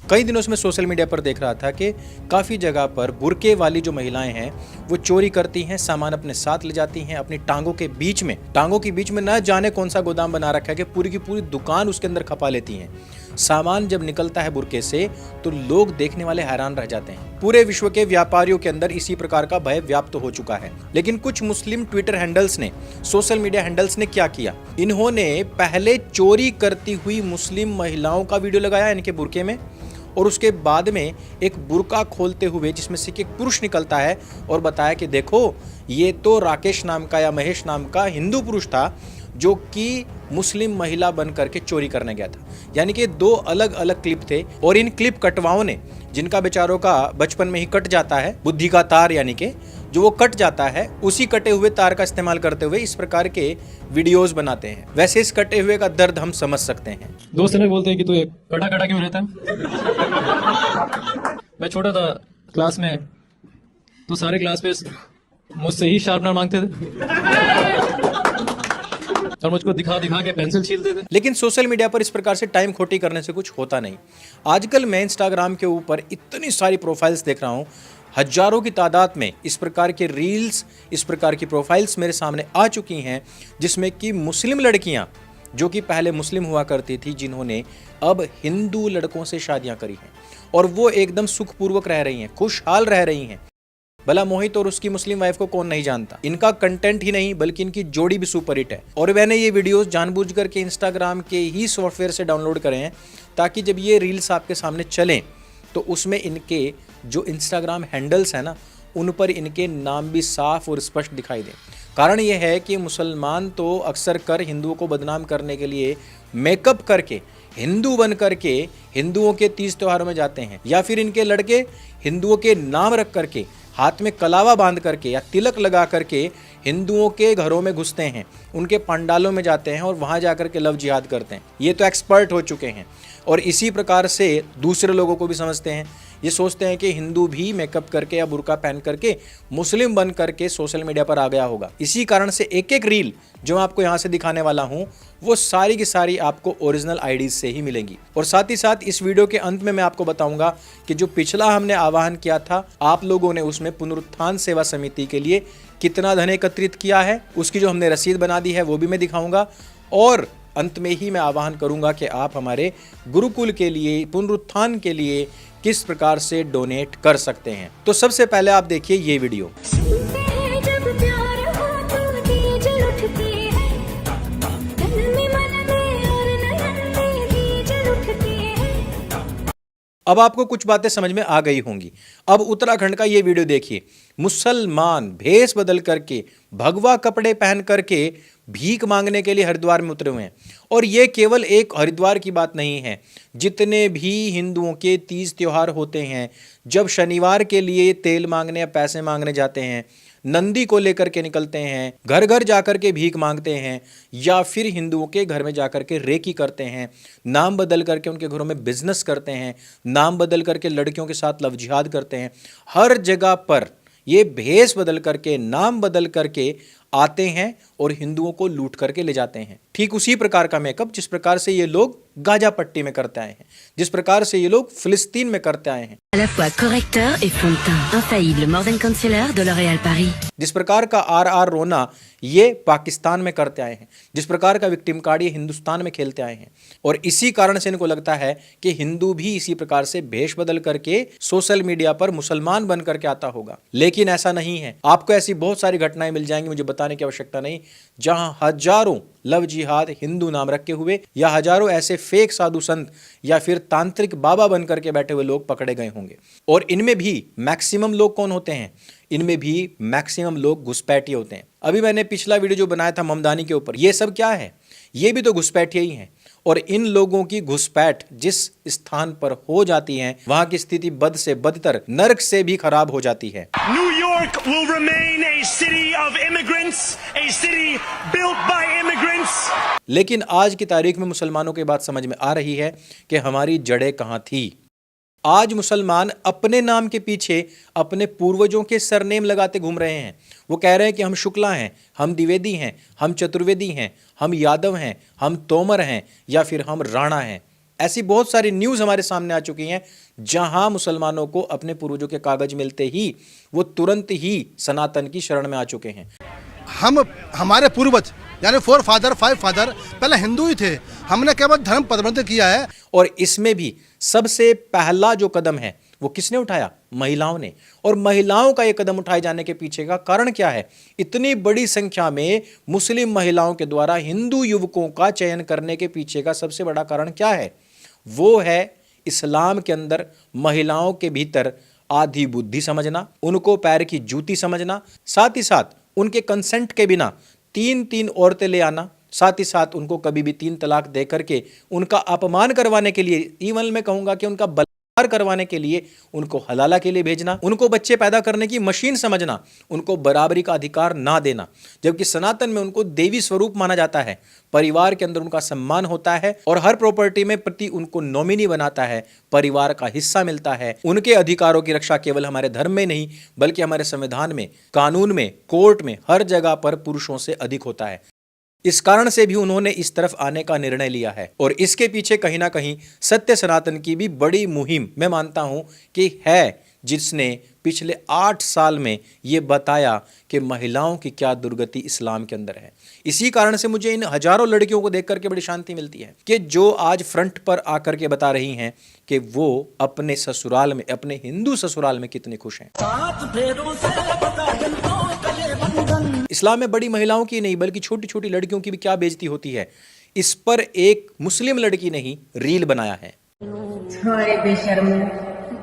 कई दिनों से मैं सोशल मीडिया पर देख रहा था कि काफ़ी जगह पर बुर्के वाली जो महिलाएं हैं वो चोरी करती हैं, सामान अपने साथ ले जाती हैं, अपनी टांगों के बीच में न जाने कौन सा गोदाम बना रखा है कि पूरी की पूरी दुकान उसके अंदर खपा लेती हैं। सामान जब निकलता है बुर्के से तो लोग देखने वाले हैरान रह जाते हैं। पूरे विश्व के व्यापारियों के अंदर इसी प्रकार का भय व्याप्त हो चुका है। लेकिन कुछ मुस्लिम ट्विटर हैंडल्स ने, सोशल मीडिया हैंडल्स ने क्या किया, इन्होंने पहले चोरी करती हुई मुस्लिम महिलाओं का वीडियो लगाया इनके बुर्के में, और उसके बाद में एक बुर्का खोलते हुए जिसमें से एक पुरुष निकलता है और बताया कि देखो ये तो राकेश नाम का या महेश नाम का हिंदू पुरुष था जो कि मुस्लिम महिला बन करके चोरी करने गया था। यानी कि दो अलग अलग क्लिप थे और इन क्लिप कटवाओं ने, जिनका बेचारों का बचपन में ही कट जाता है बुद्धि का तार, यानी कि जो वो कट जाता है, उसी कटे हुए तार का इस्तेमाल करते हुए इस प्रकार के वीडियोस बनाते हैं। वैसे इस कटे हुए का दर्द हम समझ सकते हैं। दोस्त लोग बोलते हैं कि तू एक कटा कटा क्यों रहता है। मैं छोटा था क्लास में तो सारे क्लास पे मुझसे ही शार्पनर मांगते थे और मुझको दिखा दिखा के पेंसिल छीलते थे। लेकिन सोशल मीडिया पर इस प्रकार से टाइम खोटी करने से कुछ होता नहीं। आजकल मैं इंस्टाग्राम के ऊपर इतनी सारी प्रोफाइल्स देख रहा हूँ, हजारों की तादाद में इस प्रकार के रील्स, इस प्रकार की प्रोफाइल्स मेरे सामने आ चुकी हैं जिसमें कि मुस्लिम लड़कियां जो कि पहले मुस्लिम हुआ करती थी, जिन्होंने अब हिंदू लड़कों से शादियां करी हैं और वो एकदम सुखपूर्वक रह रही हैं, खुशहाल रह रही हैं। भला मोहित और उसकी मुस्लिम वाइफ को कौन नहीं जानता। इनका कंटेंट ही नहीं बल्कि इनकी जोड़ी भी सुपर हिट है। और मैंने ये वीडियोस जानबूझ करके इंस्टाग्राम के ही सॉफ्टवेयर से डाउनलोड करे हैं ताकि जब ये रील्स आपके सामने चलें तो उसमें इनके जो इंस्टाग्राम हैंडल्स हैं ना, उन पर इनके नाम भी साफ और स्पष्ट दिखाई दें। कारण यह है कि मुसलमान तो अक्सर कर हिंदुओं को बदनाम करने के लिए मेकअप करके हिंदू बन करके हिंदुओं के तीज त्योहारों में जाते हैं, या फिर इनके लड़के हिंदुओं के नाम रख करके हाथ में कलावा बांध करके या तिलक लगा करके हिंदुओं के घरों में घुसते हैं, उनके पंडालों में जाते हैं और वहां जाकर के लव जिहाद करते हैं। ये तो एक्सपर्ट हो चुके हैं और इसी प्रकार से दूसरे लोगों को भी समझते हैं। ये सोचते हैं कि हिंदू भी मेकअप करके या बुर्का पहन करके मुस्लिम बन करके सोशल मीडिया पर आ गया होगा। इसी कारण से एक एक रील जो मैं आपको यहाँ से दिखाने वाला हूँ वो सारी की सारी आपको ओरिजिनल आईडीज से ही मिलेंगी। और साथ ही साथ इस वीडियो के अंत में मैं आपको बताऊंगा कि जो पिछला हमने आह्वान किया था, आप लोगों ने उसमें पुनरुत्थान सेवा समिति के लिए कितना धन एकत्रित किया है, उसकी जो हमने रसीद बना दी है वो भी मैं दिखाऊंगा। और अंत में ही मैं आह्वान करूंगा कि आप हमारे गुरुकुल के लिए, पुनरुत्थान के लिए किस प्रकार से डोनेट कर सकते हैं। तो सबसे पहले आप देखिए ये वीडियो। अब आपको कुछ बातें समझ में आ गई होंगी। अब उत्तराखंड का ये वीडियो देखिए। मुसलमान भेष बदल करके, भगवा कपड़े पहन करके भीख मांगने के लिए हरिद्वार में उतरे हुए हैं। और ये केवल एक हरिद्वार की बात नहीं है, जितने भी हिंदुओं के तीज त्योहार होते हैं, जब शनिवार के लिए तेल मांगने या पैसे मांगने जाते हैं, नंदी को लेकर के निकलते हैं, घर घर जाकर के भीख मांगते हैं, या फिर हिंदुओं के घर में जाकर के रेकी करते हैं, नाम बदल करके उनके घरों में बिजनेस करते हैं, नाम बदल करके लड़कियों के साथ लव जिहाद करते हैं। हर जगह पर ये भेष बदल करके, नाम बदल करके आते हैं और हिंदुओं को लूट करके ले जाते हैं। ठीक उसी प्रकार का मेकअप जिस प्रकार से ये लोग गाजा पट्टी में करते आए हैं, जिस प्रकार से ये लोग फिलिस्तीन में करते आए हैं। À la fois correcteur et fond de teint. Infaillible Mordan Concealer de L'Oréal Paris. जिस प्रकार का RR रोना ये पाकिस्तान में करते आए हैं, जिस प्रकार का विक्टिम कार्ड ये हिंदुस्तान में खेलते आए हैं। और इसी कारण से इनको लगता है कि हिंदू भी इसी प्रकार से भेष बदल करके सोशल मीडिया पर मुसलमान बन करके आता होगा। लेकिन ऐसा नहीं है। आपको ऐसी बहुत सारी घटनाएं मिल जाएंगी, मुझे बताने की आवश्यकता नहीं, जहां हजारों लव जिहाद हिंदू नाम रखे हुए या हजारों ऐसे फेक साधु संत या फिर तांत्रिक बाबा बन करके बैठे हुए लोग पकड़े गए होंगे। और इनमें भी मैक्सिमम लोग कौन होते हैं? इनमें भी मैक्सिमम लोग घुसपैठिए होते हैं। अभी मैंने पिछला वीडियो जो बनाया था ममदानी के ऊपर, ये सब क्या है? ये भी तो घुसपैठिए ही हैं। और इन लोगों की घुसपैठ जिस स्थान पर हो जाती है, वहां की स्थिति बद से बदतर, नर्क से भी खराब हो जाती है। New York will remain a city of immigrants, a city built by immigrants. लेकिन आज की तारीख में मुसलमानों की बात समझ में आ रही है कि हमारी जड़ें कहां थी। आज मुसलमान अपने नाम के पीछे अपने पूर्वजों के सरनेम लगाते घूम रहे हैं। वो कह रहे हैं कि हम शुक्ला हैं, हम द्विवेदी हैं, हम चतुर्वेदी हैं, हम यादव हैं, हम तोमर हैं या फिर हम राणा हैं। ऐसी बहुत सारी न्यूज़ हमारे सामने आ चुकी हैं जहां मुसलमानों को अपने पूर्वजों के कागज मिलते ही वो तुरंत ही सनातन की शरण में आ चुके हैं। हमारे पूर्वज यानी 4 फादर 5 फादर पहले हिंदू ही थे, हमने केवल धर्म परिवर्तन किया है। और इसमें भी सबसे पहला जो कदम है वो किसने उठाया? महिलाओं ने। और महिलाओं का ये कदम उठाए जाने के पीछे का कारण क्या है? इतनी बड़ी संख्या में मुस्लिम महिलाओं के द्वारा हिंदू युवकों का चयन करने के पीछे का सबसे बड़ा कारण क्या है? वो है इस्लाम के अंदर महिलाओं के भीतर आधी बुद्धि समझना, उनको पैर की जूती समझना, साथ ही साथ उनके कंसेंट के बिना 3 औरतें ले आना, साथ ही साथ उनको कभी भी 3 तलाक दे करके उनका अपमान करवाने के लिए, इवन मैं कहूंगा कि उनका बलात्कार करवाने के लिए उनको हलाला के लिए भेजना, उनको बच्चे पैदा करने की मशीन समझना, उनको बराबरी का अधिकार ना देना, जबकि सनातन में उनको देवी स्वरूप माना जाता है, परिवार के अंदर उनका सम्मान होता है और हर प्रॉपर्टी में प्रति उनको नॉमिनी बनाता है, परिवार का हिस्सा मिलता है। उनके अधिकारों की रक्षा केवल हमारे धर्म में नहीं बल्कि हमारे संविधान में, कानून में, कोर्ट में, हर जगह पर पुरुषों से अधिक होता है। इस कारण से भी उन्होंने इस तरफ आने का निर्णय लिया है और इसके पीछे कहीं ना कहीं सत्य सनातन की भी बड़ी मुहिम मैं मानता हूं कि है, जिसने पिछले 8 साल में ये बताया कि महिलाओं की क्या दुर्गति इस्लाम के अंदर है। इसी कारण से मुझे इन हजारों लड़कियों को देख करके बड़ी शांति मिलती है कि जो आज फ्रंट पर आकर के बता रही हैं कि वो अपने ससुराल में, अपने हिंदू ससुराल में कितनी खुश हैं। इस्लाम में बड़ी महिलाओं की नहीं बल्कि छोटी छोटी लड़कियों की भी क्या बेइज्जती होती है, इस पर एक मुस्लिम लड़की ने ही रील बनाया है। अरे बेशर्मो,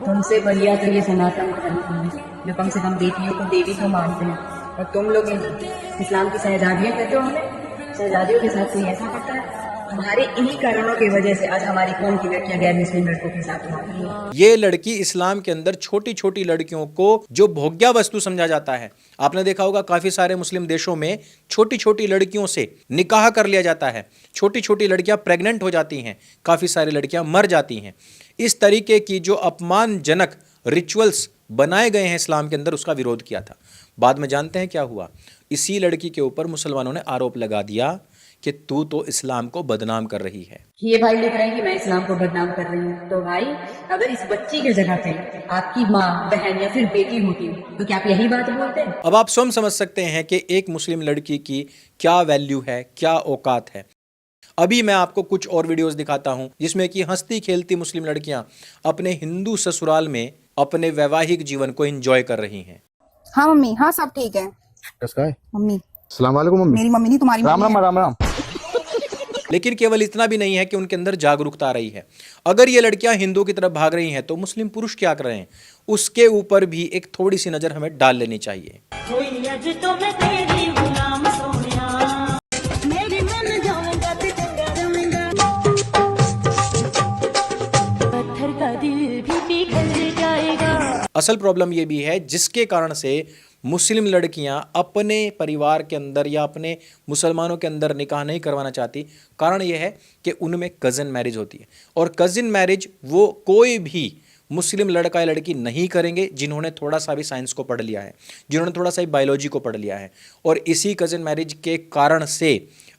तुमसे बढ़िया तो ये सनातन धर्म है जो कम से कम बेटियों को देवी को मानते हैं, और तुम लोग इस्लाम की शहजादियाँ कहते हो। हमें शहजादियों के साथ कोई ऐसा करता है? हमारे इन्हीं कारणों की वजह से आज हमारी कौम की लड़कियां गैर मुस्लिम लड़कों के साथ रहती हैं। ये लड़की इस्लाम के अंदर छोटी छोटी लड़कियों को जो भोग्या वस्तु समझा जाता है, आपने देखा होगा काफी सारे मुस्लिम देशों में छोटी छोटी लड़कियों से निकाह कर लिया जाता है, छोटी छोटी लड़कियां प्रेग्नेंट हो जाती हैं, काफी सारी लड़कियां मर जाती हैं। इस तरीके की जो अपमानजनक रिचुअल्स बनाए गए हैं इस्लाम के अंदर, उसका विरोध किया था। बाद में जानते हैं क्या हुआ? इसी लड़की के ऊपर मुसलमानों ने आरोप लगा दिया कि तू तो इस्लाम को बदनाम कर रही है। ये भाई लिख रहे हैं कि मैं इस्लाम को बदनाम कर रही हूँ। तो भाई, अगर इस बच्ची की जगह पे आपकी माँ, बहन या फिर बेटी होती तो क्या आप यही बात बोलते हैं? अब आप स्वयं समझ सकते हैं कि एक मुस्लिम लड़की की क्या वैल्यू है, क्या औकात है। अभी मैं आपको कुछ और वीडियोस दिखाता हूं जिसमें कि हंसती खेलती मुस्लिम लड़कियां अपने हिंदू ससुराल में अपने वैवाहिक जीवन को एंजॉय कर रही हैं। हाँ मम्मी, हाँ सब ठीक है। किसका है? मम्मी। अस्सलाम वालेकुम मम्मी। मेरी मम्मी नहीं, तुम्हारी राम मम्मी राम है। राम राम। लेकिन केवल इतना भी नहीं है कि उनके अंदर जागरूकता आ रही है। अगर ये लड़कियां हिंदू की तरफ भाग रही हैं तो मुस्लिम पुरुष क्या कर रहे हैं, उसके ऊपर भी एक थोड़ी सी नजर हमें डाल लेनी चाहिए। असल प्रॉब्लम ये भी है जिसके कारण से मुस्लिम लड़कियां अपने परिवार के अंदर या अपने मुसलमानों के अंदर निकाह नहीं करवाना चाहती। कारण यह है कि उनमें कज़न मैरिज होती है और कज़न मैरिज वो कोई भी मुस्लिम लड़का या लड़की नहीं करेंगे जिन्होंने थोड़ा सा भी साइंस को पढ़ लिया है, जिन्होंने थोड़ा सा भी बायोलॉजी को पढ़ लिया है। और इसी कज़न मैरिज के कारण से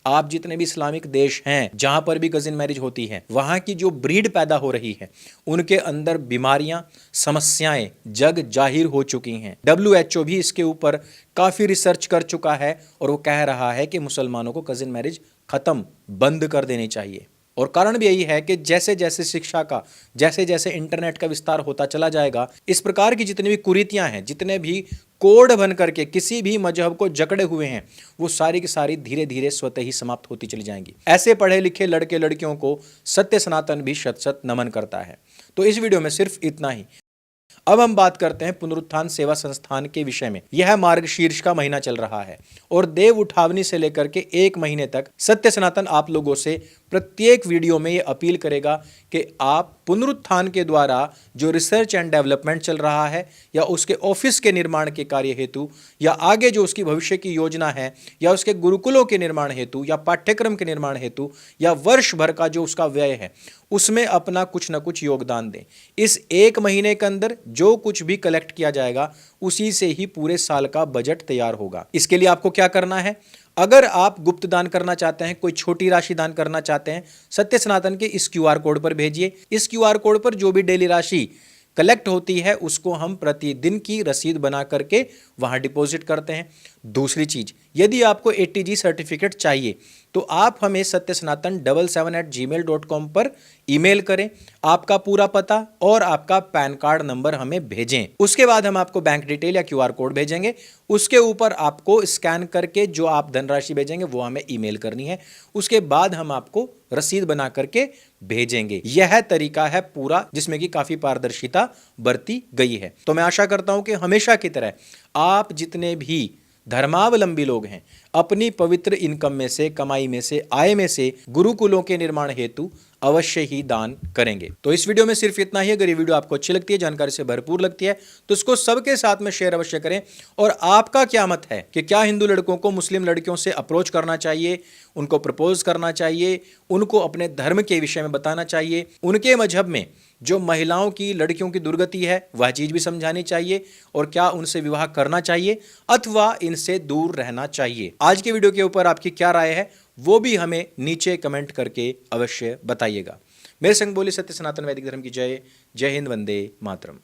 आप जितने भी इस्लामिक देश हैं जहां पर भी कज़न मैरिज होती है, वहां की जो ब्रीड पैदा हो रही है उनके अंदर बीमारियां, समस्याएं जग जाहिर हो चुकी हैं। WHO भी इसके ऊपर काफ़ी रिसर्च कर चुका है और वो कह रहा है कि मुसलमानों को कज़न मैरिज ख़त्म, बंद कर देनी चाहिए। और कारण भी यही है कि जैसे जैसे शिक्षा का, जैसे जैसे इंटरनेट का विस्तार होता चला जाएगा, इस प्रकार की जितनी भी कुरीतियां हैं, जितने भी कोड बन करके किसी भी मजहब को जकड़े हुए हैं, वो सारी की सारी धीरे धीरे स्वतः ही समाप्त होती चली जाएंगी। ऐसे पढ़े लिखे लड़के लड़कियों को सत्य सनातन भी शत शत नमन करता है। तो इस वीडियो में सिर्फ इतना ही। अब हम बात करते हैं पुनरुत्थान सेवा संस्थान के विषय में। यह मार्गशीर्ष का महीना चल रहा है और देव उठावनी से लेकर के 1 महीने तक सत्य सनातन आप लोगों से प्रत्येक वीडियो में यह अपील करेगा कि आप पुनरुत्थान के द्वारा जो रिसर्च एंड डेवलपमेंट चल रहा है या उसके ऑफिस के निर्माण के कार्य हेतु या आगे जो उसकी भविष्य की योजना है या उसके गुरुकुलों के निर्माण हेतु या पाठ्यक्रम के निर्माण हेतु या वर्ष भर का जो उसका व्यय है उसमें अपना कुछ न कुछ योगदान दें। इस 1 महीने के अंदर जो कुछ भी कलेक्ट किया जाएगा उसी से ही पूरे साल का बजट तैयार होगा। इसके लिए आपको क्या करना है, अगर आप गुप्त दान करना चाहते हैं, कोई छोटी राशि दान करना चाहते हैं, सत्य सनातन के इस क्यूआर कोड पर भेजिए। इस क्यूआर कोड पर जो भी डेली राशि कलेक्ट होती है उसको हम प्रतिदिन की रसीद बना करके वहां डिपॉजिट करते हैं। दूसरी चीज, यदि आपको ATG सर्टिफिकेट चाहिए तो आप हमें satysanatan77@gmail.com पर ईमेल करें, आपका पूरा पता और आपका पैन कार्ड नंबर हमें भेजें। उसके बाद हम आपको बैंक डिटेल या क्यूआर कोड भेजेंगे। उसके ऊपर आपको स्कैन करके जो आप धनराशि भेजेंगे वो हमें ईमेल करनी है। उसके बाद हम आपको रसीद बना करके भेजेंगे। यह तरीका है पूरा, जिसमें कि काफी पारदर्शिता बरती गई है। तो मैं आशा करता हूं कि हमेशा की तरह आप जितने भी धर्मावलंबी लोग हैं अपनी पवित्र इनकम में से, कमाई में से, आय में से गुरुकुलों के निर्माण हेतु अवश्य ही दान करेंगे। तो इस वीडियो में सिर्फ इतना ही। अगर ये वीडियो आपको अच्छी लगती है, जानकारी से भरपूर लगती है, तो इसको सबके साथ में शेयर अवश्य करें। और आपका क्या मत है कि क्या हिंदू लड़कों को मुस्लिम लड़कियों से अप्रोच करना चाहिए, उनको प्रपोज करना चाहिए, उनको अपने धर्म के विषय में बताना चाहिए, उनके मजहब में जो महिलाओं की, लड़कियों की दुर्गति है वह चीज भी समझानी चाहिए, और क्या उनसे विवाह करना चाहिए अथवा इनसे दूर रहना चाहिए। आज के वीडियो के ऊपर आपकी क्या राय है वो भी हमें नीचे कमेंट करके अवश्य बताइएगा। मेरे संग बोली सत्य सनातन वैदिक धर्म की जय। जय हिंद, वंदे मातरम।